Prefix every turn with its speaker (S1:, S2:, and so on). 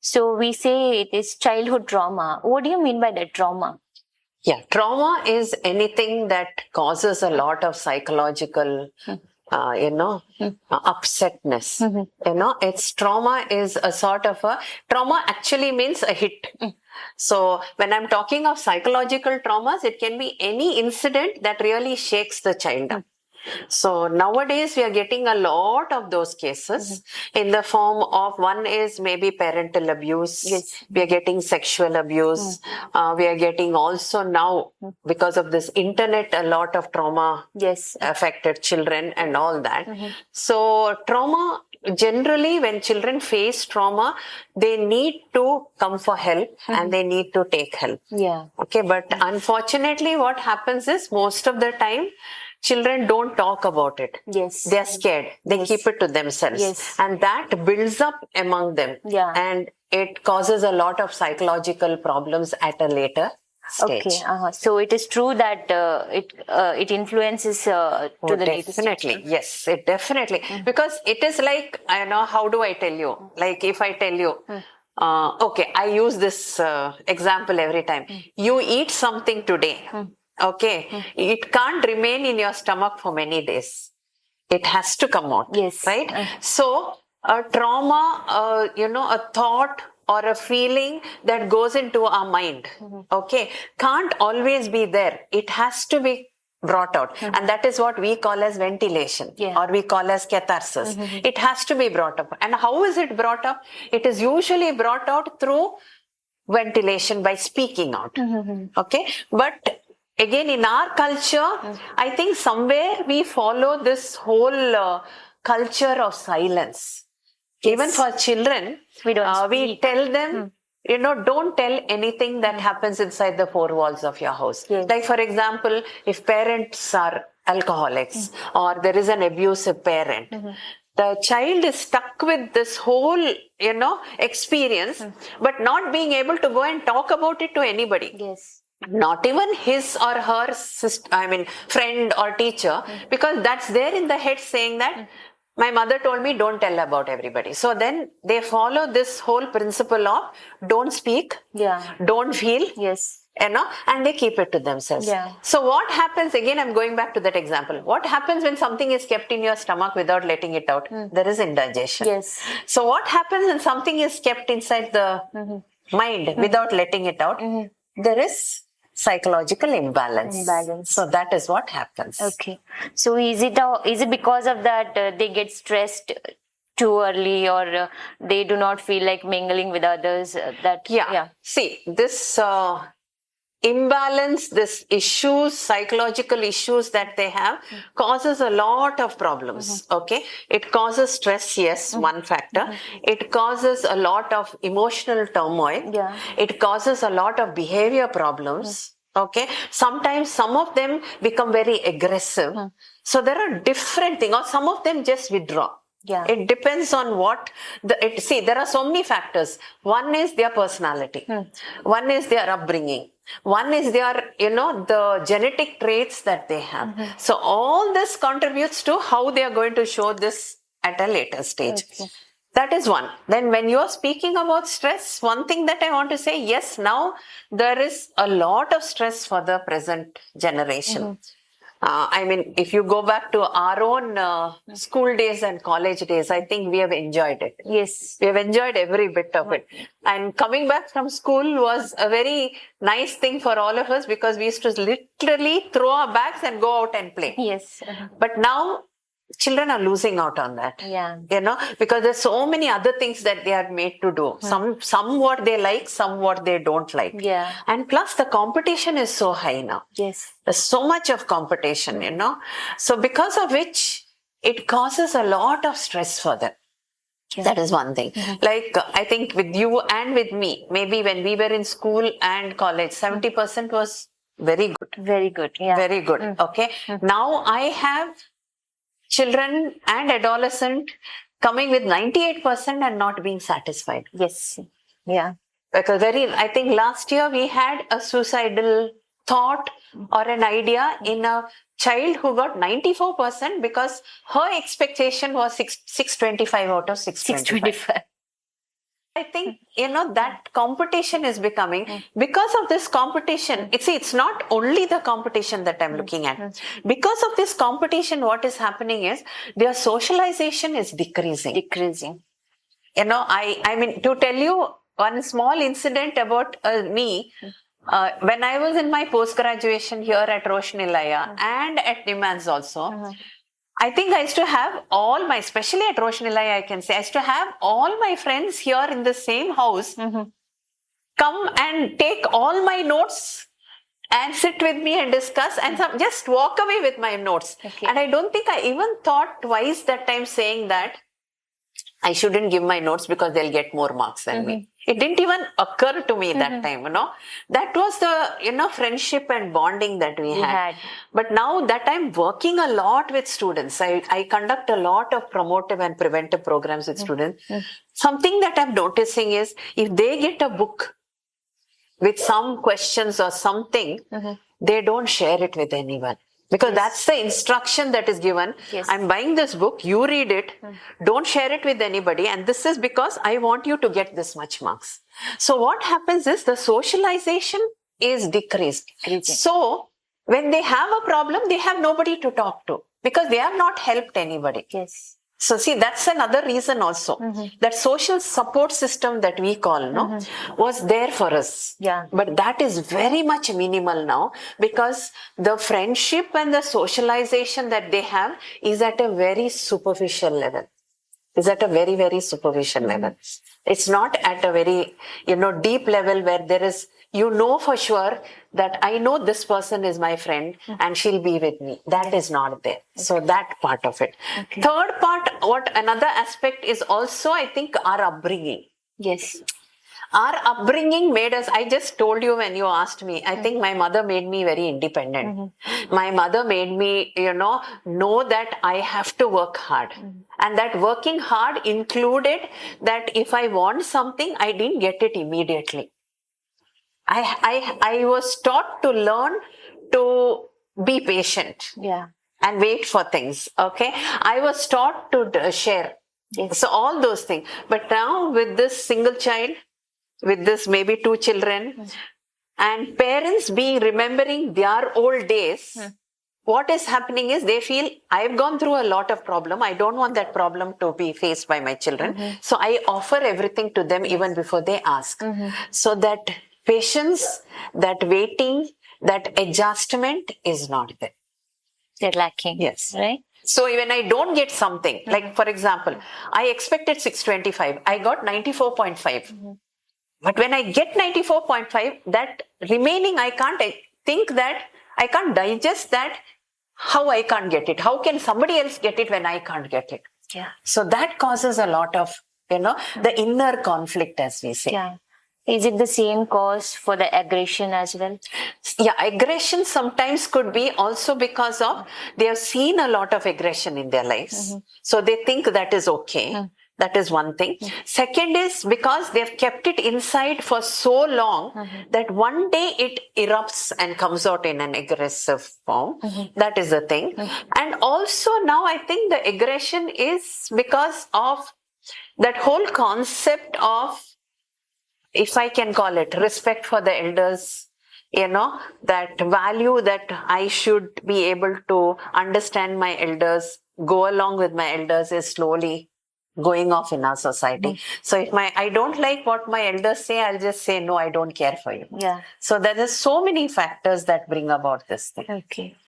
S1: So we say it is childhood trauma. What do you mean by that trauma?
S2: Yeah, trauma is anything that causes a lot of psychological, upsetness. It's trauma is a sort of trauma actually means a hit. So when I'm talking of psychological traumas, it can be any incident that really shakes the child up. So nowadays we are getting a lot of those cases in the form of, one is maybe parental abuse.
S1: Yes.
S2: We are getting sexual abuse. We are getting also now, because of this internet, a lot of trauma affected children and all that. So trauma, generally when children face trauma, they need to come for help and they need to take help.
S1: Yeah.
S2: Okay, but unfortunately what happens is most of the time children don't talk about it.
S1: Yes.
S2: They are scared. They keep it to themselves.
S1: Yes.
S2: And that builds up among them.
S1: Yeah.
S2: And it causes a lot of psychological problems at a later stage.
S1: Okay. So it is true that it influences to the latest.
S2: Definitely. Yes, it definitely. Because it is like, how do I tell you? Like if I tell you, okay, I use this example every time. You eat something today. Okay, it can't remain in your stomach for many days. It has to come out.
S1: Yes.
S2: Right? So a trauma, a thought or a feeling that goes into our mind, okay, can't always be there. It has to be brought out. And that is what we call as ventilation, or we call as catharsis. It has to be brought up. And how is it brought up? It is usually brought out through ventilation, by speaking out. Okay, but again, in our culture, I think somewhere we follow this whole culture of silence. Even for children, we tell them, don't tell anything that happens inside the four walls of your house. Like, for example, if parents are alcoholics or there is an abusive parent, the child is stuck with this whole, experience, but not being able to go and talk about it to anybody.
S1: Yes.
S2: Not even his or her friend or teacher, because that's there in the head saying that my mother told me don't tell about everybody. So then they follow this whole principle of don't speak, don't feel, and they keep it to themselves. So what happens, again, I'm going back to that example. What happens when something is kept in your stomach without letting it out? There is indigestion.
S1: Yes.
S2: So what happens when something is kept inside the mind without letting it out? There is psychological imbalance. So that is what happens.
S1: Okay. So is it because of that they get stressed too early, or they do not feel like mingling with others?
S2: See, this imbalance, this issues, psychological issues that they have causes a lot of problems. Okay, it causes stress, yes, one factor. It causes a lot of emotional turmoil. It causes a lot of behavior problems. Okay, sometimes some of them become very aggressive. So there are different things, or some of them just withdraw. It depends on what there are so many factors. One is their personality. One is their upbringing. One is their, the genetic traits that they have. So all this contributes to how they are going to show this at a later stage. That is one. Then when you are speaking about stress, one thing that I want to say, yes, now there is a lot of stress for the present generation. If you go back to our own school days and college days, I think we have enjoyed it.
S1: Yes.
S2: We have enjoyed every bit of it. And coming back from school was a very nice thing for all of us, because we used to literally throw our bags and go out and play.
S1: Yes.
S2: But now children are losing out on that. Because there's so many other things that they are made to do. Some what they like, some what they don't like. And plus the competition is so high now.
S1: Yes.
S2: There's so much of competition, So because of which it causes a lot of stress for them. That is one thing. Like, I think with you and with me, maybe when we were in school and college, 70% was very good.
S1: Very good. Yeah.
S2: Very good. Okay. Now I have children and adolescent coming with 98% and not being satisfied.
S1: Yes. Yeah.
S2: Because I think last year we had a suicidal thought or an idea in a child who got 94% because her expectation was 625 out of 625. I think, that competition is becoming, because of this competition, it's not only the competition that I'm looking at. Because of this competition, what is happening is their socialization is decreasing. I mean, to tell you one small incident about me, when I was in my post-graduation here at Roshanilaya and at Nimans also, I think I used to have especially at Roshanilaya, I can say, I used to have all my friends here in the same house come and take all my notes and sit with me and discuss and just walk away with my notes.
S1: Okay.
S2: And I don't think I even thought twice that time saying that I shouldn't give my notes because they'll get more marks than me. It didn't even occur to me that time, That was the, friendship and bonding that we had. But now that I'm working a lot with students, I conduct a lot of promotive and preventive programs with students. Something that I'm noticing is if they get a book with some questions or something, they don't share it with anyone. Because that's the instruction that is given.
S1: Yes.
S2: I'm buying this book, you read it, don't share it with anybody. And this is because I want you to get this much marks. So what happens is the socialization is decreased. So when they have a problem, they have nobody to talk to because they have not helped anybody.
S1: Yes.
S2: So see, that's another reason also. That social support system that we call, was there for us.
S1: Yeah.
S2: But that is very much minimal now because the friendship and the socialization that they have is at a very superficial level. Is at a very, very superficial level. It's not at a very, deep level where there is, for sure that I know this person is my friend and she'll be with me. That is not there. So that part of it. Third part, another aspect is also, I think, our upbringing.
S1: Yes.
S2: Our upbringing made us, I just told you when you asked me, I think my mother made me very independent. My mother made me, know that I have to work hard. And that working hard included that if I want something, I didn't get it immediately. I was taught to learn to be patient.
S1: Yeah.
S2: And wait for things. Okay. I was taught to share.
S1: Yes.
S2: So all those things. But now with this single child, with this maybe 2 children, and parents remembering their old days, what is happening is they feel I've gone through a lot of problem. I don't want that problem to be faced by my children. So I offer everything to them even before they ask. So that patience, that waiting, that adjustment is not there.
S1: They're lacking.
S2: Yes.
S1: Right?
S2: So when I don't get something, like for example, I expected 625, I got 94.5. But when I get 94.5, that remaining, I can't think that, I can't digest that, how I can't get it. How can somebody else get it when I can't get it?
S1: Yeah.
S2: So that causes a lot of, the inner conflict, as we say.
S1: Yeah. Is it the same cause for the aggression as well?
S2: Yeah, aggression sometimes could be also because of they have seen a lot of aggression in their lives. So they think that is okay. That is one thing. Second is because they've kept it inside for so long that one day it erupts and comes out in an aggressive form. That is the thing. And also now I think the aggression is because of that whole concept of, if I can call it, respect for the elders, that value that I should be able to understand my elders, go along with my elders is slowly going off in our society. So if I don't like what my elders say, I'll just say, no, I don't care for you.
S1: Yeah.
S2: So there are so many factors that bring about this thing.
S1: Okay.